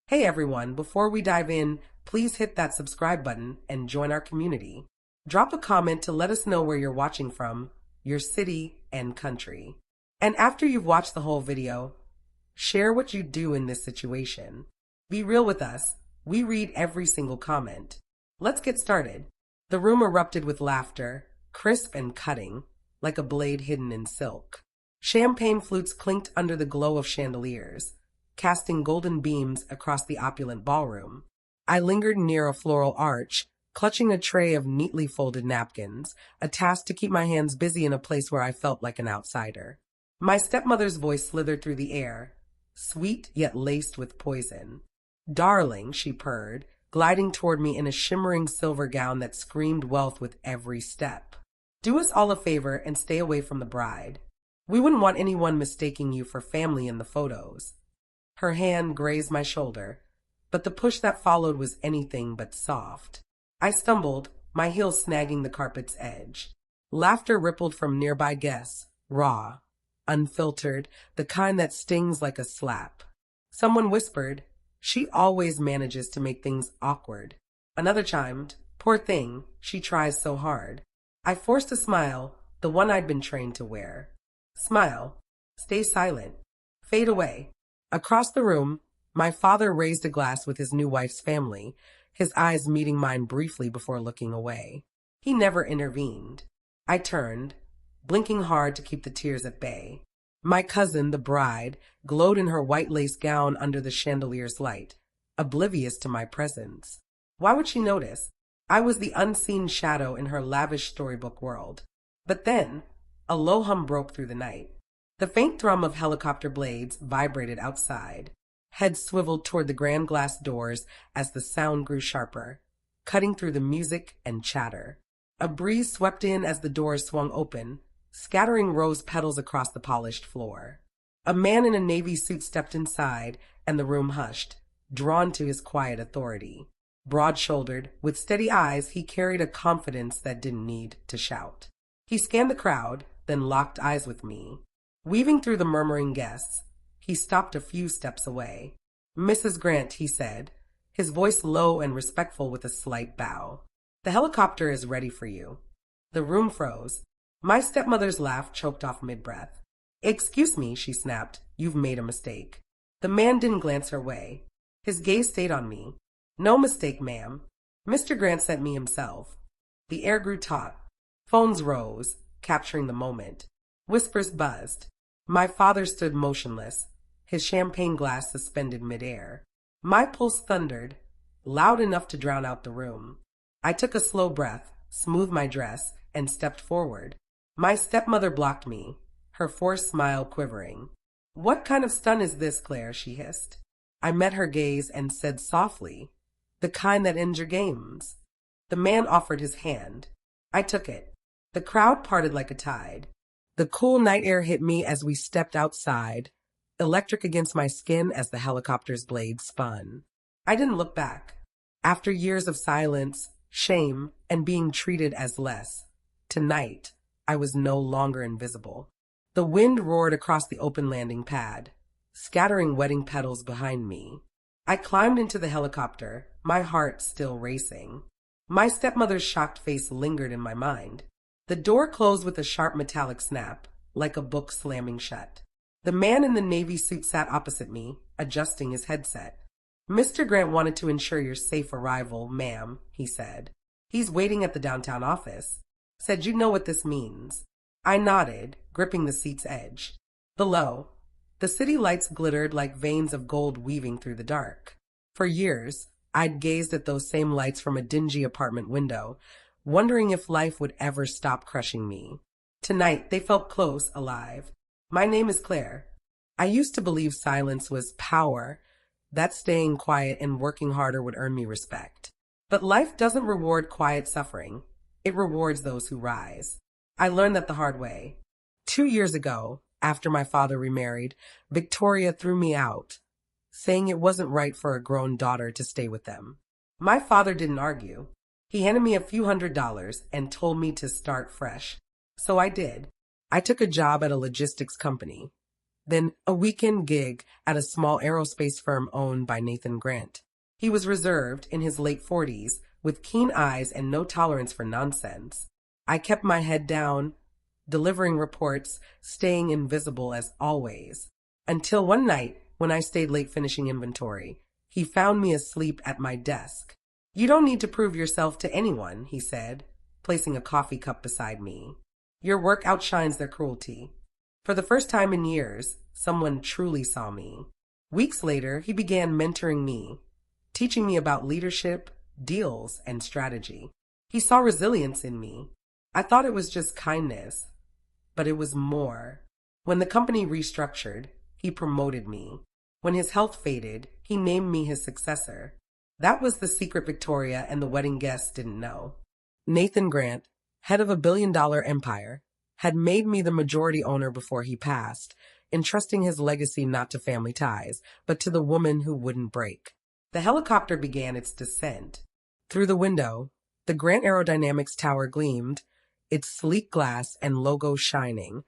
Hey everyone, before we dive in, please hit that subscribe button and join our community. Drop a comment to let us know where you're watching from, your city and country. And after you've watched the whole video, share what you do in this situation. Be real with us. We read every single comment. Let's get started. The room erupted with laughter, crisp and cutting, like a blade hidden in silk. Champagne flutes clinked under the glow of chandeliers, casting golden beams across the opulent ballroom. I lingered near a floral arch, clutching a tray of neatly folded napkins, a task to keep my hands busy in a place where I felt like an outsider. My stepmother's voice slithered through the air, sweet yet laced with poison. "Darling," she purred, gliding toward me in a shimmering silver gown that screamed wealth with every step. "Do us all a favor and stay away from the bride. We wouldn't want anyone mistaking you for family in the photos." Her hand grazed my shoulder, but the push that followed was anything but soft. I stumbled, my heels snagging the carpet's edge. Laughter rippled from nearby guests, raw, unfiltered, the kind that stings like a slap. Someone whispered, "She always manages to make things awkward." Another chimed, "Poor thing, she tries so hard." I forced a smile, the one I'd been trained to wear. Smile, stay silent, fade away. Across the room, my father raised a glass with his new wife's family, his eyes meeting mine briefly before looking away. He never intervened. I turned, blinking hard to keep the tears at bay. My cousin, the bride, glowed in her white lace gown under the chandelier's light, oblivious to my presence. Why would she notice? I was the unseen shadow in her lavish storybook world. But then, a low hum broke through the night. The faint thrum of helicopter blades vibrated outside. Heads swiveled toward the grand glass doors as the sound grew sharper, cutting through the music and chatter. A breeze swept in as the doors swung open, scattering rose petals across the polished floor. A man in a navy suit stepped inside, and the room hushed, drawn to his quiet authority. Broad-shouldered, with steady eyes, he carried a confidence that didn't need to shout. He scanned the crowd, then locked eyes with me. Weaving through the murmuring guests, he stopped a few steps away. "Mrs. Grant," he said, his voice low and respectful with a slight bow. "The helicopter is ready for you." The room froze. My stepmother's laugh choked off mid-breath. "Excuse me," she snapped, "you've made a mistake." The man didn't glance her way. His gaze stayed on me. "No mistake, ma'am. Mr. Grant sent me himself." The air grew taut. Phones rose, capturing the moment. Whispers buzzed. My father stood motionless, his champagne glass suspended midair. My pulse thundered, loud enough to drown out the room. I took a slow breath, smoothed my dress, and stepped forward. My stepmother blocked me, her forced smile quivering. "What kind of stunt is this, Claire?" she hissed. I met her gaze and said softly, "The kind that ends your games." The man offered his hand. I took it. The crowd parted like a tide. The cool night air hit me as we stepped outside, electric against my skin as the helicopter's blade spun. I didn't look back. After years of silence, shame, and being treated as less, tonight, I was no longer invisible. The wind roared across the open landing pad, scattering wedding petals behind me. I climbed into the helicopter, my heart still racing. My stepmother's shocked face lingered in my mind. The door closed with a sharp metallic snap, like a book slamming shut. The man in the navy suit sat opposite me, adjusting his headset. "Mr. Grant wanted to ensure your safe arrival, ma'am," he said. "He's waiting at the downtown office. Said you know what this means." I nodded, gripping the seat's edge. Below, the city lights glittered like veins of gold weaving through the dark. For years, I'd gazed at those same lights from a dingy apartment window, wondering if life would ever stop crushing me. Tonight, they felt close, alive. "My name is Claire. I used to believe silence was power, that staying quiet and working harder would earn me respect. But life doesn't reward quiet suffering. It rewards those who rise. I learned that the hard way. 2 years ago, after my father remarried, Victoria threw me out, saying it wasn't right for a grown daughter to stay with them. My father didn't argue. He handed me a few $100s and told me to start fresh. So I did. I took a job at a logistics company. then a weekend gig at a small aerospace firm owned by Nathan Grant. He was reserved, in his late 40s, with keen eyes and no tolerance for nonsense. I kept my head down, delivering reports, staying invisible as always. Until one night, when I stayed late finishing inventory, he found me asleep at my desk. "You don't need to prove yourself to anyone," he said, placing a coffee cup beside me. "Your work outshines their cruelty." For the first time in years, someone truly saw me. Weeks later, he began mentoring me, teaching me about leadership, deals, and strategy. He saw resilience in me. I thought it was just kindness, but it was more. When the company restructured, he promoted me. When his health faded, he named me his successor. That was the secret Victoria and the wedding guests didn't know. Nathan Grant, head of a billion-dollar empire, had made me the majority owner before he passed, entrusting his legacy not to family ties, but to the woman who wouldn't break. The helicopter began its descent. Through the window, the Grant Aerodynamics tower gleamed, its sleek glass and logo shining,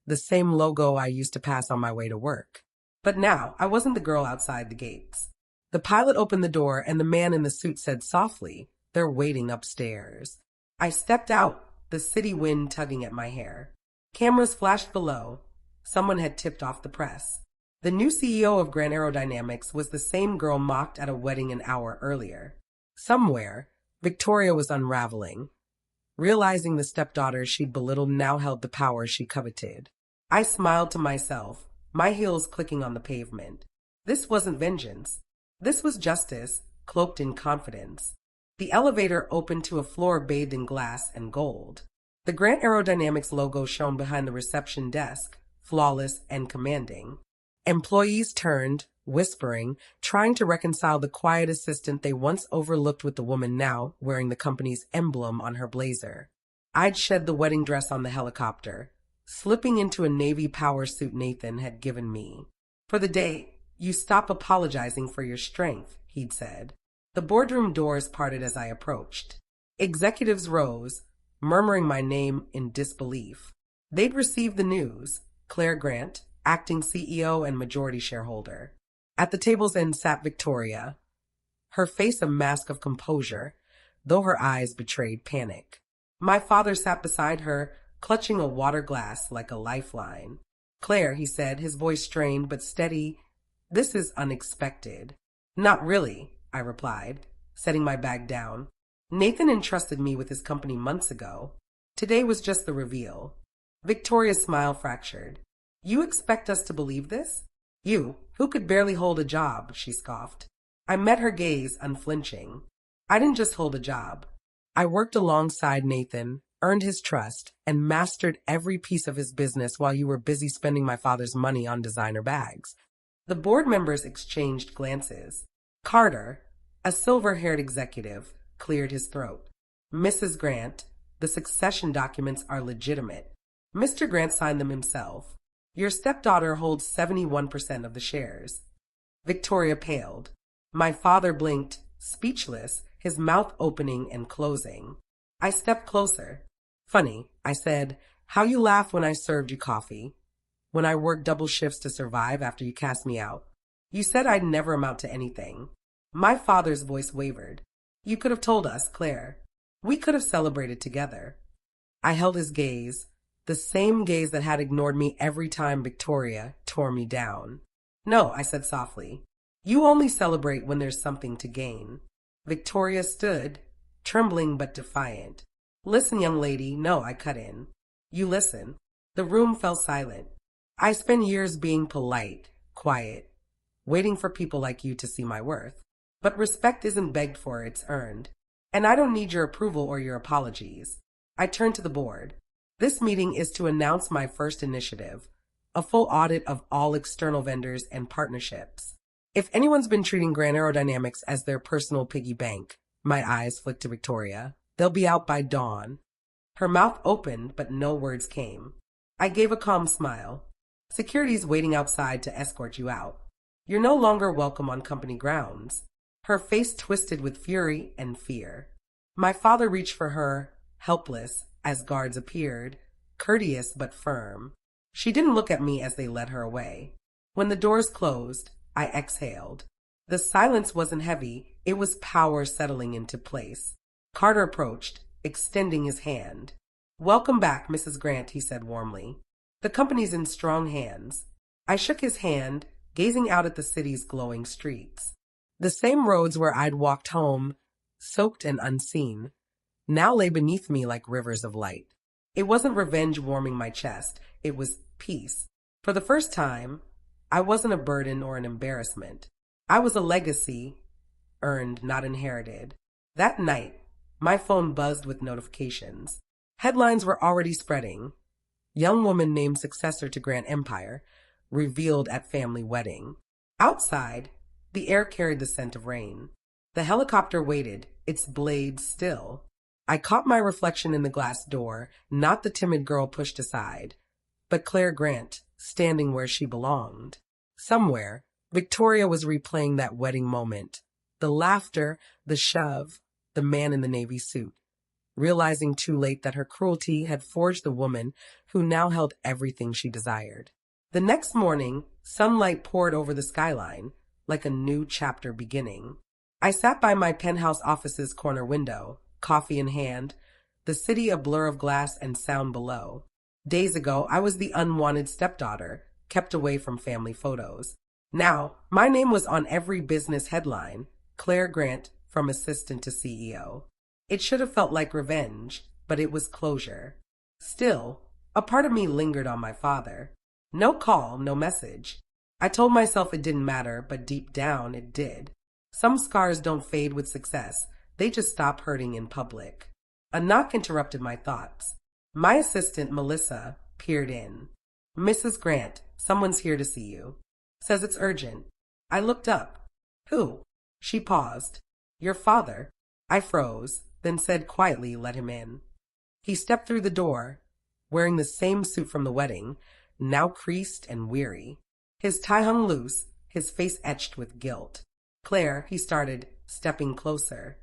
the same logo I used to pass on my way to work. But now, I wasn't the girl outside the gates. The pilot opened the door and the man in the suit said softly, "They're waiting upstairs." I stepped out, the city wind tugging at my hair. Cameras flashed below. Someone had tipped off the press. The new CEO of Grant Aerodynamics was the same girl mocked at a wedding an hour earlier. Somewhere, Victoria was unraveling. Realizing the stepdaughter she'd belittled now held the power she coveted. I smiled to myself, my heels clicking on the pavement. This wasn't vengeance. This was justice, cloaked in confidence. The elevator opened to a floor bathed in glass and gold. The Grant Aerodynamics logo shone behind the reception desk, flawless and commanding. Employees turned, whispering, trying to reconcile the quiet assistant they once overlooked with the woman now wearing the company's emblem on her blazer. I'd shed the wedding dress on the helicopter, slipping into a Navy power suit Nathan had given me. "For the day, you stop apologizing for your strength," he'd said. The boardroom doors parted as I approached. Executives rose, murmuring my name in disbelief. They'd received the news. Claire Grant, acting CEO and majority shareholder. At the table's end sat Victoria, her face a mask of composure, though her eyes betrayed panic. My father sat beside her, clutching a water glass like a lifeline. "Claire," he said, his voice strained but steady, "this is unexpected." "Not really," I replied, setting my bag down. "Nathan entrusted me with his company months ago. Today was just the reveal." Victoria's smile fractured. "You expect us to believe this? You, who could barely hold a job," she scoffed. I met her gaze, unflinching. "I didn't just hold a job. I worked alongside Nathan, earned his trust, and mastered every piece of his business while you were busy spending my father's money on designer bags." The board members exchanged glances. Carter, a silver-haired executive, cleared his throat. "Mrs. Grant, the succession documents are legitimate. Mr. Grant signed them himself. Your stepdaughter holds 71% of the shares." Victoria paled. My father blinked, speechless, his mouth opening and closing. I stepped closer. "Funny," I said, "how you laughed when I served you coffee. When I worked double shifts to survive after you cast me out. You said I'd never amount to anything." My father's voice wavered. "You could have told us, Claire. We could have celebrated together." I held his gaze, the same gaze that had ignored me every time Victoria tore me down. "No," I said softly. "You only celebrate when there's something to gain." Victoria stood, trembling but defiant. "Listen, young lady." "No," I cut in. "You listen." The room fell silent. I spent years being polite, quiet, waiting for people like you to see my worth. But respect isn't begged for, it's earned. And I don't need your approval or your apologies. I turned to the board. This meeting is to announce my first initiative, a full audit of all external vendors and partnerships. If anyone's been treating Grant Aerodynamics as their personal piggy bank, my eyes flicked to Victoria, they'll be out by dawn. Her mouth opened, but no words came. I gave a calm smile. "Security's waiting outside to escort you out. You're no longer welcome on company grounds." Her face twisted with fury and fear. My father reached for her, helpless, as guards appeared, courteous but firm. She didn't look at me as they led her away. When the doors closed, I exhaled. The silence wasn't heavy, it was power settling into place. Carter approached, extending his hand. "Welcome back, Mrs. Grant," he said warmly. "The company's in strong hands." I shook his hand, gazing out at the city's glowing streets. The same roads where I'd walked home, soaked and unseen, now lay beneath me like rivers of light. It wasn't revenge warming my chest, it was peace. For the first time, I wasn't a burden or an embarrassment. I was a legacy, earned, not inherited. That night, my phone buzzed with notifications. Headlines were already spreading. Young woman named successor to Grand Empire, revealed at family wedding. Outside, the air carried the scent of rain. The helicopter waited, its blades still. I caught my reflection in the glass door, not the timid girl pushed aside, but Claire Grant, standing where she belonged. Somewhere, Victoria was replaying that wedding moment. The laughter, the shove, the man in the navy suit, realizing too late that her cruelty had forged the woman who now held everything she desired. The next morning, sunlight poured over the skyline, like a new chapter beginning. I sat by my penthouse office's corner window, coffee in hand, the city a blur of glass and sound below. Days ago, I was the unwanted stepdaughter, kept away from family photos. Now, my name was on every business headline, Claire Grant, from assistant to CEO. It should have felt like revenge, but it was closure. Still, a part of me lingered on my father. No call, no message. I told myself it didn't matter, but deep down it did. Some scars don't fade with success, they just stop hurting in public. A knock interrupted my thoughts. My assistant, Melissa, peered in. "Mrs. Grant, someone's here to see you. Says it's urgent." I looked up. "Who?" She paused. "Your father." I froze, then said quietly, "Let him in." He stepped through the door, wearing the same suit from the wedding, now creased and weary. His tie hung loose, his face etched with guilt. "Claire," he started, stepping closer.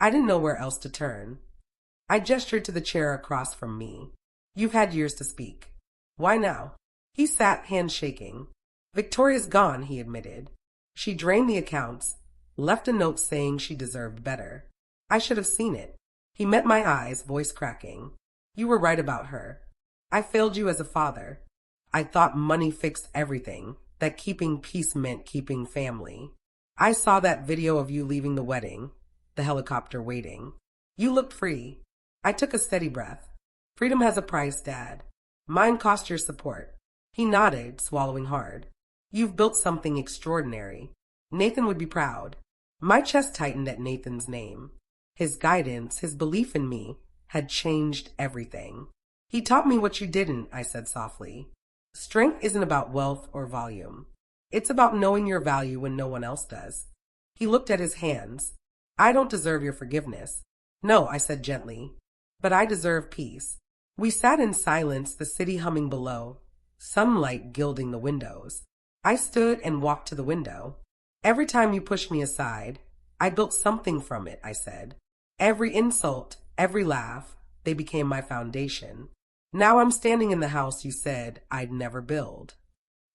I didn't know where else to turn. I gestured to the chair across from me. "You've had years to speak. Why now?" He sat, hands shaking. "Victoria's gone," he admitted. "She drained the accounts, left a note saying she deserved better. I should have seen it." He met my eyes, voice cracking. "You were right about her. I failed you as a father. I thought money fixed everything, that keeping peace meant keeping family. I saw that video of you leaving the wedding, the helicopter waiting. You looked free." I took a steady breath. "Freedom has a price, Dad. Mine cost your support." He nodded, swallowing hard. "You've built something extraordinary. Nathan would be proud." My chest tightened at Nathan's name. His guidance, his belief in me, had changed everything. "He taught me what you didn't," I said softly. "Strength isn't about wealth or volume. It's about knowing your value when no one else does." He looked at his hands. "I don't deserve your forgiveness." "No," I said gently, "but I deserve peace." We sat in silence, the city humming below, sunlight gilding the windows. I stood and walked to the window. "Every time you pushed me aside, I built something from it," I said. "Every insult, every laugh, they became my foundation. Now I'm standing in the house you said I'd never build."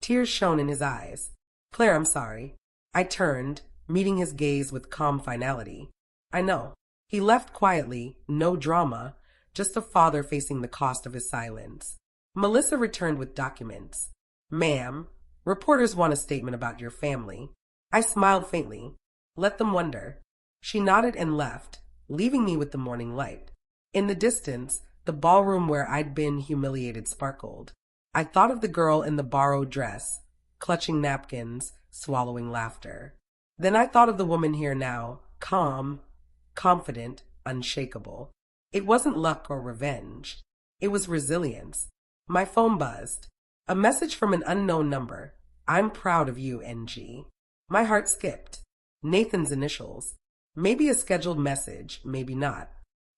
Tears shone in his eyes. "Claire, I'm sorry." I turned, meeting his gaze with calm finality. "I know." He left quietly, no drama, just a father facing the cost of his silence. Melissa returned with documents. "Ma'am, reporters want a statement about your family." I smiled faintly. "Let them wonder." She nodded and left, leaving me with the morning light. In the distance, the ballroom where I'd been humiliated sparkled. I thought of the girl in the borrowed dress, clutching napkins, swallowing laughter. Then I thought of the woman here now, calm, confident, unshakable. It wasn't luck or revenge. It was resilience. My phone buzzed. A message from an unknown number. "I'm proud of you, NG." My heart skipped. Nathan's initials. Maybe a scheduled message, maybe not.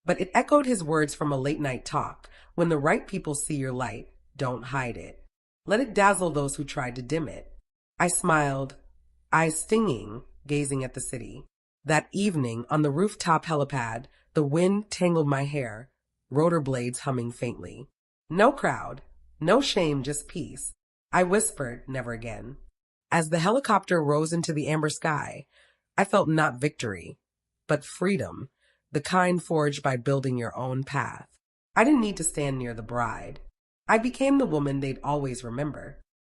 But it echoed his words from a late-night talk. When the right people see your light, don't hide it. Let it dazzle those who tried to dim it. I smiled, eyes stinging, gazing at the city. That evening, on the rooftop helipad, the wind tangled my hair, rotor blades humming faintly. No crowd, No shame, just peace. I whispered, never again. As the helicopter rose into the amber sky, I felt not victory, but freedom, the kind forged by building your own path. I didn't need to stand near the bride. I became the woman they'd always remember.